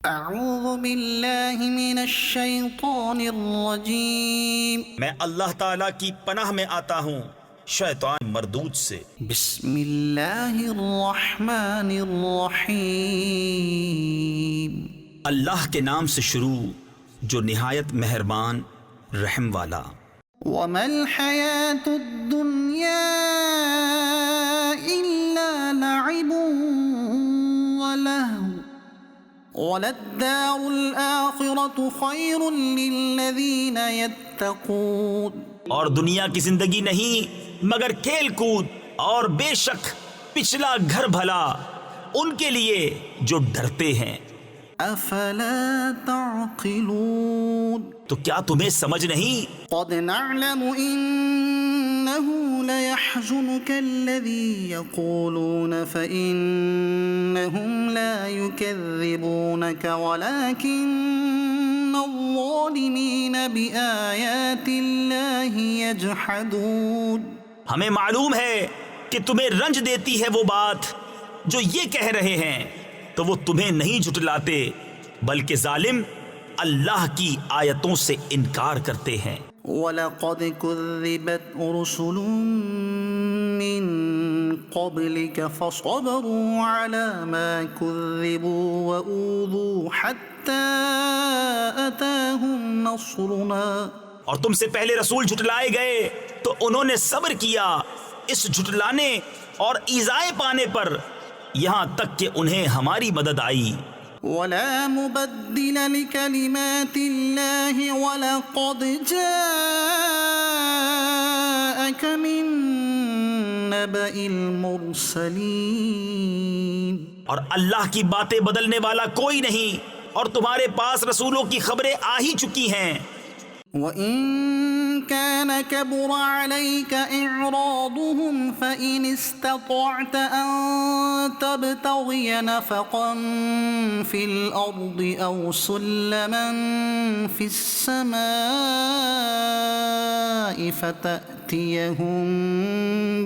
اعوذ باللہ من الشیطان الرجیم میں اللہ تعالیٰ کی پناہ میں آتا ہوں شیطان مردود سے۔ بسم اللہ الرحمن الرحیم اللہ کے نام سے شروع جو نہایت مہربان رحم والا۔ وما الحیاة الدنیا الا لعب ولہو وَلَلدَّارُ الْآخِرَةُ خَيْرٌ لِّلَّذِينَ يَتَّقُونَ، اور دنیا کی زندگی نہیں مگر کھیل کود، اور بے شک پچھلا گھر بھلا ان کے لیے جو ڈرتے ہیں۔ أَفَلَا تَعْقِلُونَ، تو کیا تمہیں سمجھ نہیں؟ قَدْ نَعْلَمُ إِنَّهُ لَيَحْزُنُكَ الَّذِي يَقُولُونَ فَإِنَّهُمْ لَا يُكَذِّبُونَكَ وَلَكِنَّ الظَّالِمِينَ بِآيَاتِ اللَّهِ يَجْحَدُونَ۔ ہمیں معلوم ہے کہ تمہیں رنج دیتی ہے وہ بات جو یہ کہہ رہے ہیں، تو وہ تمہیں نہیں جھٹلاتے بلکہ ظالم اللہ کی آیتوں سے انکار کرتے ہیں۔ وَلَقَدْ كُذِّبَتْ رُسُلٌ مِّن قَبْلِكَ فَصَبَرُوا عَلَى مَا كُذِّبُوا وَأُوذُوا حَتَّى أَتَاهُمْ نَصْرُنَا۔ اور تم سے پہلے رسول جھٹلائے گئے تو انہوں نے صبر کیا اس جھٹلانے اور ایذائے پانے پر، یہاں تک کہ انہیں ہماری مدد آئی۔ وَلَا مُبَدِّلَ لِكَلِمَاتِ اللَّهِ وَلَقَدْ جَاءَكَ مِن نَّبَإِ الْمُرْسَلِينَ، اور اللہ کی باتیں بدلنے والا کوئی نہیں، اور تمہارے پاس رسولوں کی خبریں آ ہی چکی ہیں۔ وَإِن كَانَ كَبُرَ عَلَيْكَ إِعْرَاضُهُمْ فَإِنِ اسْتَطَعْتَ أَن تَبْتَغِيَ نَفَقًا فِي الْأَرْضِ أَوْ سُلَّمًا فِي السَّمَاءِ فَتَأْتِيَهُم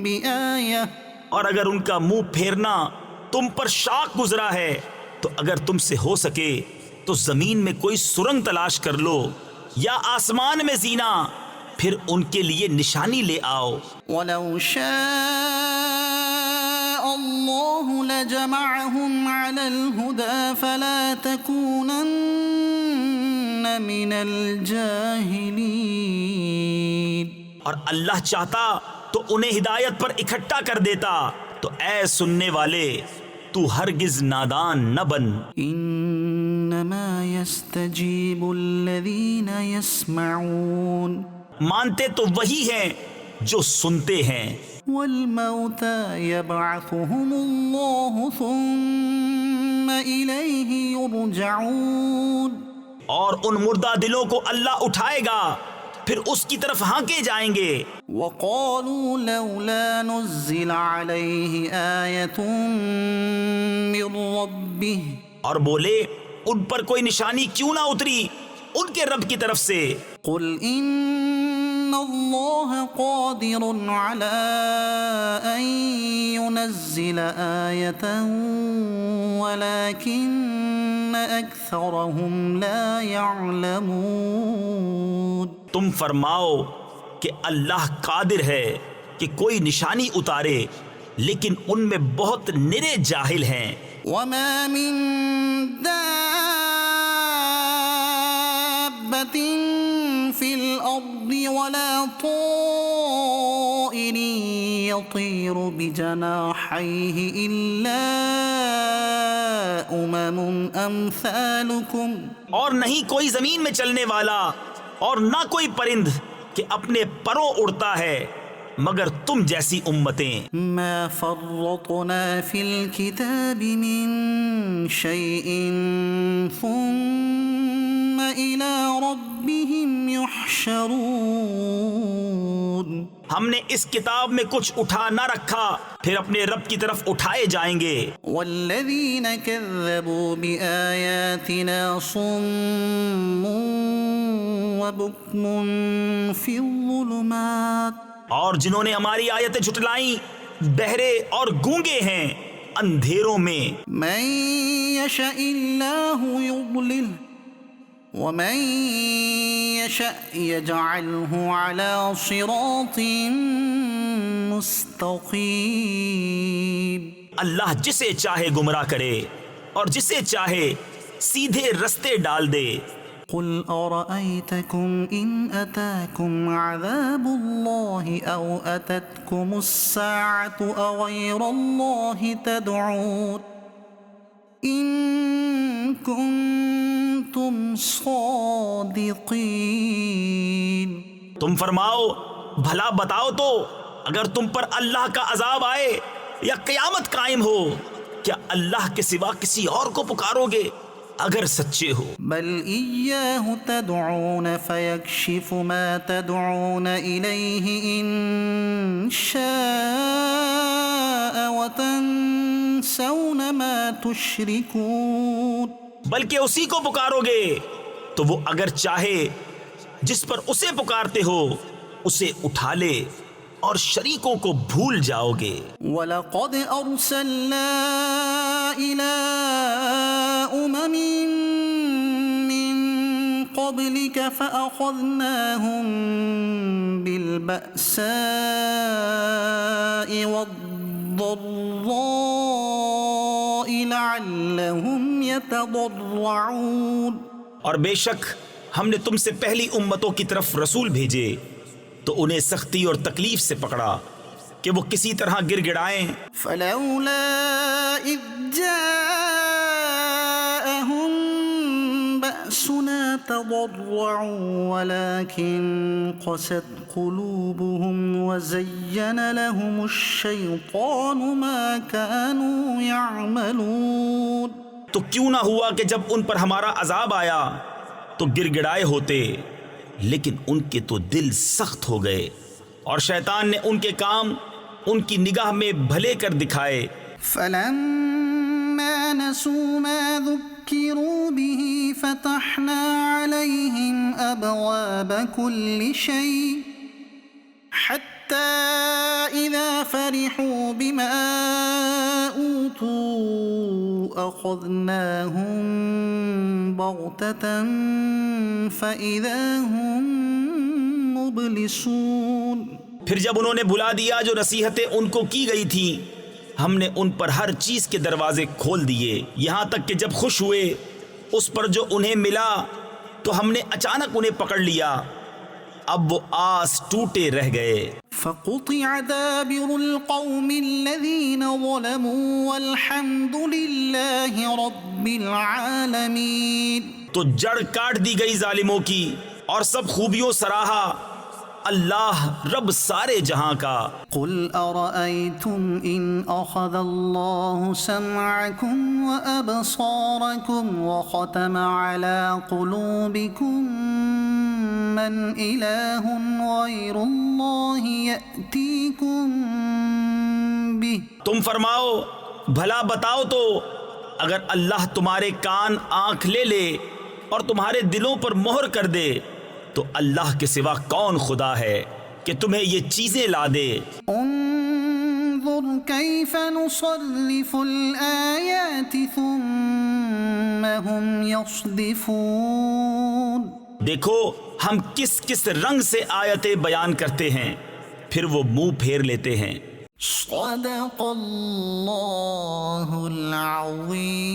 بِآيَةٍ، اور اگر ان کا منہ پھیرنا تم پر شاق گزرا ہے تو اگر تم سے ہو سکے تو زمین میں کوئی سرنگ تلاش کر لو یا آسمان میں زینہ، پھر ان کے لیے نشانی لے آؤ۔ وَلَوْ شَاءَ اللَّهُ لَجَمَعَهُمْ عَلَى الْهُدَى فَلَا تَكُونَنَّ مِنَ الْجَاهِلِينَ، اور اللہ چاہتا تو انہیں ہدایت پر اکٹھا کر دیتا، تو اے سننے والے تو ہرگز نادان نہ بن۔ انما يستجيب الذين يسمعون، مانتے تو وہی ہیں جو سنتے ہیں۔ والموتى يبعثهم الله ثم إليه يرجعون، اور ان مردہ دلوں کو اللہ اٹھائے گا پھر اس کی طرف ہانکے جائیں گے۔ وقالوا لولا نزل عليه آية من ربه، اور بولے ان پر کوئی نشانی کیوں نہ اتری ان کے رب کی طرف سے۔ قل ان الله قادر على ان ينزل آية ولكن اكثرهم لا يعلمون۔ تم فرماؤ کہ اللہ قادر ہے کہ کوئی نشانی اتارے، لیکن ان میں بہت نرے جاہل ہیں۔ وما من دابة في الأرض ولا طائر يطير بجناحيه إلا أمثالكم، اور نہیں کوئی زمین میں چلنے والا اور نہ کوئی پرند کہ اپنے پروں اڑتا ہے مگر تم جیسی امتیں۔ ما فرطنا في الكتاب من شيء ثم إلى ربهم يحشرون، ہم نے اس کتاب میں کچھ اٹھا نہ رکھا پھر اپنے رب کی طرف اٹھائے جائیں گے۔ والذين كذبوا بآياتنا صم وبكم في الظلمات، اور جنہوں نے ہماری آیتیں جھٹلائیں بہرے اور گونگے ہیں، اندھیروں میں من يشاء الله يضلله ومن يشاء يجعله على صراط مستقيم. اللہ جسے چاہے گمراہ کرے اور جسے چاہے سیدھے رستے ڈال دے. قل أرأيتكم إن أتاكم عذاب الله أو أتتكم الساعة أغير الله تدعون إن كنتم صادقين. تم فرماؤ بھلا بتاؤ تو اگر تم پر اللہ کا عذاب آئے یا قیامت قائم ہو کیا اللہ کے سوا کسی اور کو پکارو گے اگر سچے ہو؟ بل إياه تدعون فيكشف ما تدعون إليه إن شاء وتنسون ما تشركون. بلکہ اسی کو پکارو گے تو وہ اگر چاہے جس پر اسے پکارتے ہو اسے اٹھا لے اور شریکوں کو بھول جاؤ گے. وَلَقَدْ أَرْسَلْنَا إِلَىٰ أُمَمٍ مِّن قَبْلِكَ فَأَخَذْنَاهُم بِالْبَأْسَاءِ وَالضَّرَّاءِ لَعَلَّهُمْ يَتَضَرَّعُونَ. اور بے شک ہم نے تم سے پہلی امتوں کی طرف رسول بھیجے تو انہیں سختی اور تکلیف سے پکڑا کہ وہ کسی طرح گر گڑائیں. فلولا اذ جاءهم بأسنا تضرعوا ولكن قست قلوبهم وزين لهم الشيطان ما كانوا يعملون. تو کیوں نہ ہوا کہ جب ان پر ہمارا عذاب آیا تو گر گڑائے ہوتے لیکن ان کے تو دل سخت ہو گئے اور شیطان نے ان کے کام ان کی نگاہ میں بھلے کر دکھائے. فلما نسوا ما ذكروا به فتحنا عليهم أبواب كل شيء حتى إذا فرحوا بما أوتوا أخذناهم بغتة فإذا هم مبلسون. پھر جب انہوں نے بھلا دیا جو نصیحتیں ان کو کی گئی تھی ہم نے ان پر ہر چیز کے دروازے کھول دیے یہاں تک کہ جب خوش ہوئے اس پر جو انہیں ملا تو ہم نے اچانک انہیں پکڑ لیا اب وہ آس ٹوٹے رہ گئے. فقطع دابر القوم الذين ظلموا والحمد لله رب العالمين. تو جڑ کاٹ دی گئی ظالموں کی اور سب خوبیوں سراہا اللہ رب سارے جہاں کا. قل أرأيتم إن أخذ الله سمعكم وأبصاركم وختم على قلوبكم من إله غير الله يأتيكم به. تم فرماؤ بھلا بتاؤ تو اگر اللہ تمہارے کان آنکھ لے لے اور تمہارے دلوں پر مہر کر دے تو اللہ کے سوا کون خدا ہے کہ تمہیں یہ چیزیں لا دے. انظر كيف نصرف الآيات ثم هم يصدفون. دیکھو ہم کس کس رنگ سے آیتیں بیان کرتے ہیں پھر وہ منہ پھیر لیتے ہیں. صدق اللہ العظیم.